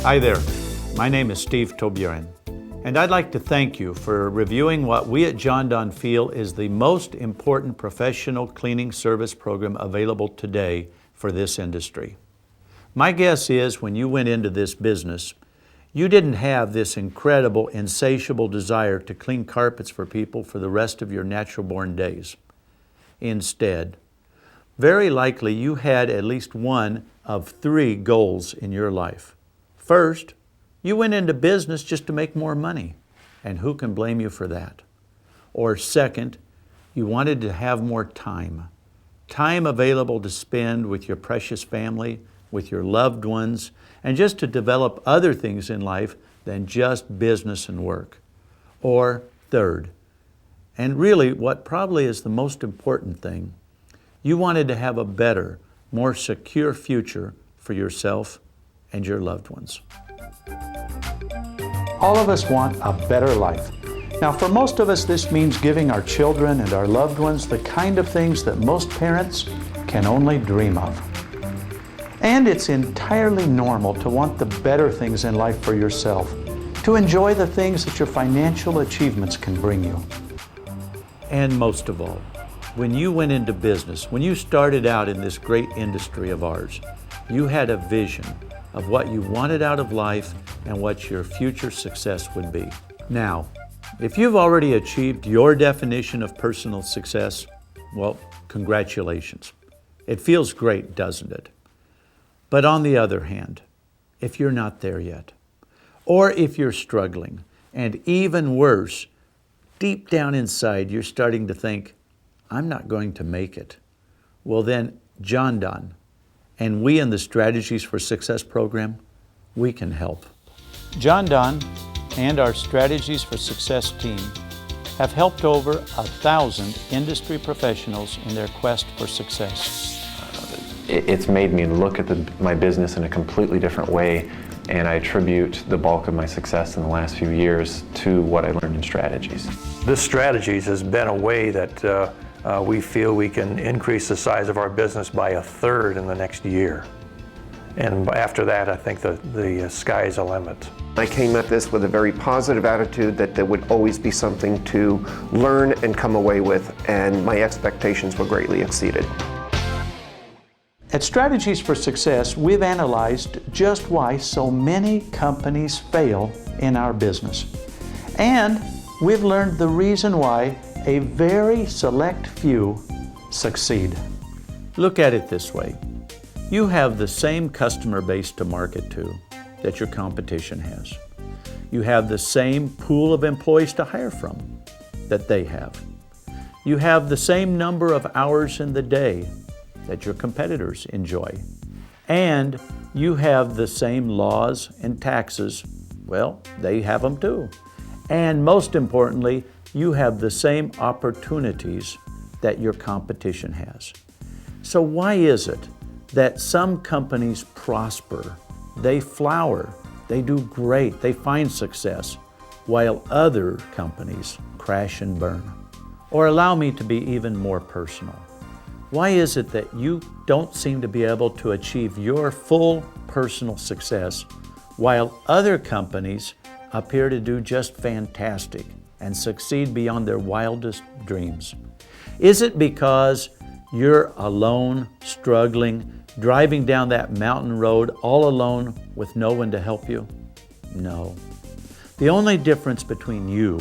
Hi there, my name is Steve Toburin, and I'd like to thank you for reviewing what we at Jon-Don feel is the most important professional cleaning service program available today for this industry. My guess is when you went into this business, you didn't have this incredible, insatiable desire to clean carpets for people for the rest of your natural-born days. Instead, very likely you had at least one of three goals in your life. First, you went into business just to make more money, and who can blame you for that? Or second, you wanted to have more time available to spend with your precious family, with your loved ones, and just to develop other things in life than just business and work. Or third, and really what probably is the most important thing, you wanted to have a better, more secure future for yourself and your loved ones. All of us want a better life. Now, for most of us, this means giving our children and our loved ones the kind of things that most parents can only dream of. And it's entirely normal to want the better things in life for yourself, to enjoy the things that your financial achievements can bring you. And most of all, when you went into business, when you started out in this great industry of ours, you had a vision of what you wanted out of life and what your future success would be. Now, if you've already achieved your definition of personal success, well, congratulations. It feels great, doesn't it? But on the other hand, if you're not there yet, or if you're struggling, and even worse, deep down inside you're starting to think, I'm not going to make it, well then, Jon-Don, and we in the Strategies for Success program, we can help. Jon-Don and our Strategies for Success team have helped over 1,000 industry professionals in their quest for success. It's made me look at my business in a completely different way, and I attribute the bulk of my success in the last few years to what I learned in Strategies. This Strategies has been a way that we feel we can increase the size of our business by 1/3 in the next year. And after that, I think the sky's the limit. I came at this with a very positive attitude that there would always be something to learn and come away with, and my expectations were greatly exceeded. At Strategies for Success, we've analyzed just why so many companies fail in our business. And we've learned the reason why a very select few succeed. Look at it this way. You have the same customer base to market to that your competition has. You have the same pool of employees to hire from that they have. You have the same number of hours in the day that your competitors enjoy. And you have the same laws and taxes, well, they have them too. And most importantly, you have the same opportunities that your competition has. So why is it that some companies prosper, they flower, they do great, they find success, while other companies crash and burn? Or allow me to be even more personal. Why is it that you don't seem to be able to achieve your full personal success while other companies appear to do just fantastic and succeed beyond their wildest dreams? Is it because you're alone, struggling, driving down that mountain road all alone with no one to help you? No. The only difference between you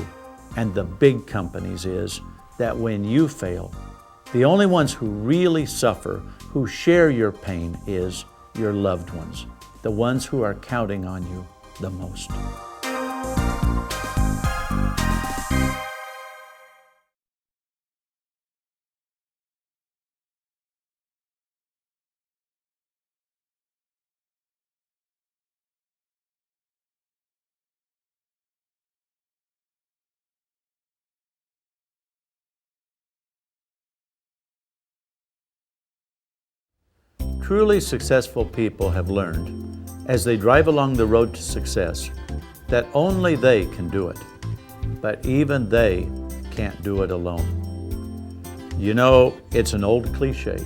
and the big companies is that when you fail, the only ones who really suffer, who share your pain, is your loved ones, the ones who are counting on you the most. Truly successful people have learned, as they drive along the road to success, that only they can do it, but even they can't do it alone. You know, it's an old cliche,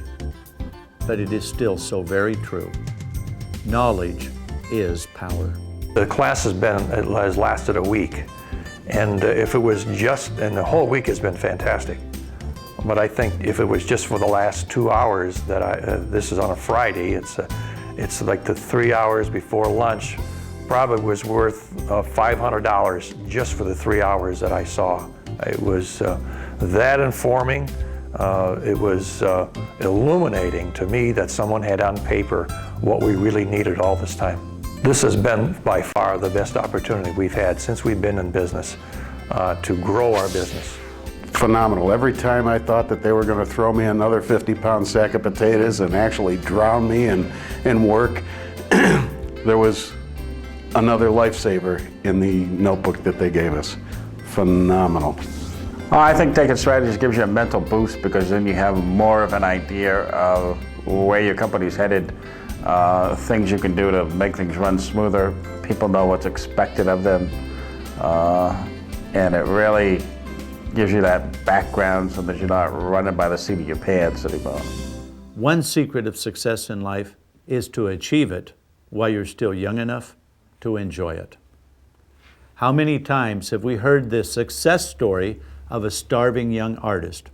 but it is still so very true. Knowledge is power. The class has lasted a week, and if it was just, and the whole week has been fantastic. But I think if it was just for the last 2 hours that this is on a Friday, it's like the 3 hours before lunch, probably was worth $500 just for the 3 hours that I saw. It was that informing. It was illuminating to me that someone had on paper what we really needed all this time. This has been by far the best opportunity we've had since we've been in business to grow our business. Phenomenal. Every time I thought that they were going to throw me another 50-pound sack of potatoes and actually drown me in work, there was another lifesaver in the notebook that they gave us. Phenomenal. Well, I think taking strategies gives you a mental boost, because then you have more of an idea of where your company's headed, things you can do to make things run smoother. People know what's expected of them, and it really gives you that background so that you're not running by the seat of your pants anymore. One secret of success in life is to achieve it while you're still young enough to enjoy it. How many times have we heard the success story of a starving young artist?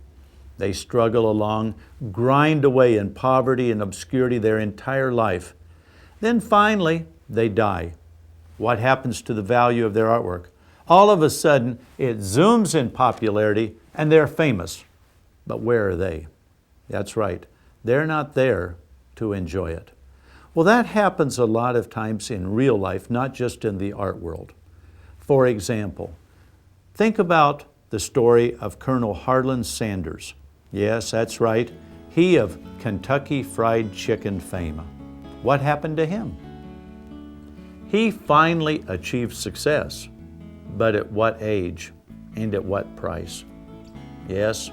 They struggle along, grind away in poverty and obscurity their entire life. Then finally, they die. What happens to the value of their artwork? All of a sudden, it zooms in popularity and they're famous. But where are they? That's right, they're not there to enjoy it. Well, that happens a lot of times in real life, not just in the art world. For example, think about the story of Colonel Harlan Sanders. Yes, that's right, he of Kentucky Fried Chicken fame. What happened to him? He finally achieved success. But at what age and at what price? Yes,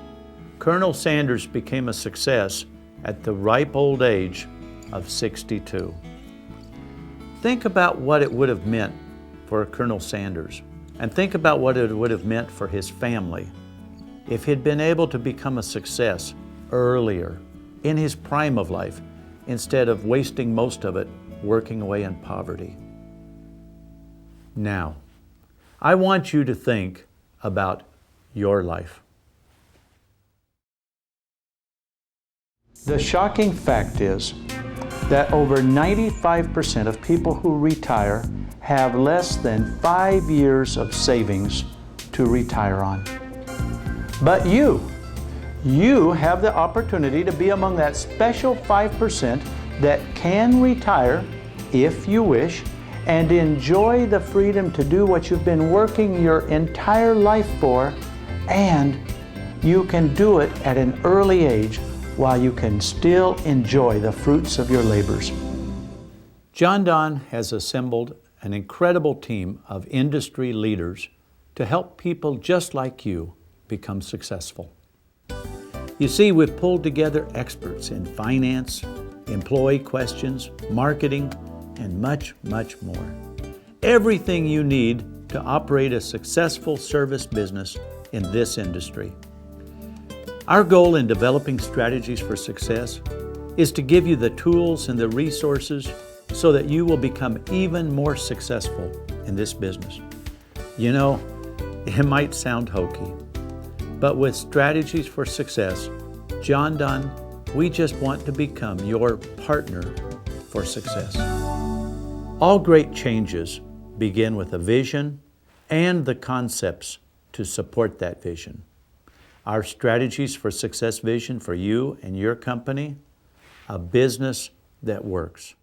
Colonel Sanders became a success at the ripe old age of 62. Think about what it would have meant for Colonel Sanders, and think about what it would have meant for his family if he'd been able to become a success earlier, in his prime of life, instead of wasting most of it working away in poverty. Now, I want you to think about your life. The shocking fact is that over 95% of people who retire have less than 5 years of savings to retire on. But you have the opportunity to be among that special 5% that can retire, if you wish, and enjoy the freedom to do what you've been working your entire life for, and you can do it at an early age while you can still enjoy the fruits of your labors. Jon-Don has assembled an incredible team of industry leaders to help people just like you become successful. You see, we've pulled together experts in finance, employee questions, marketing, and much, much more. Everything you need to operate a successful service business in this industry. Our goal in developing strategies for success is to give you the tools and the resources so that you will become even more successful in this business. You know, it might sound hokey, but with strategies for success, Jon-Don, we just want to become your partner for success. All great changes begin with a vision and the concepts to support that vision. Our strategies for success vision for you and your company, a business that works.